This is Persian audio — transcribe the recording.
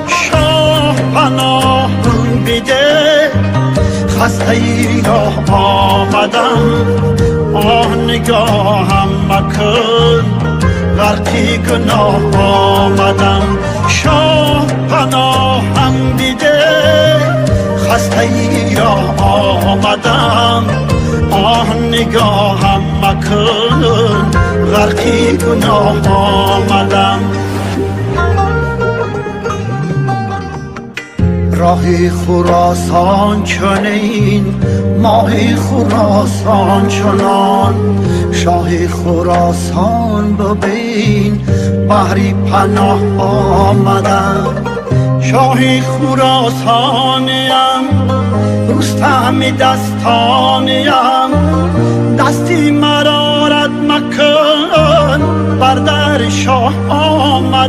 شاه پناه بیده خسته ای را آمدم آه نگاهم مکن غرقی گناه آمدم شاه پناهم بیده خسته ای را آمدم آه نگاهم مکن غرقی گناه آمدم راهی خراسان چنین ماهی خراسان چنان شاهی خراسان ببین بحری پناه آمدم شاهی خراسانیم رستم دستانیم دستی مرارت مکن بر در شاه آمد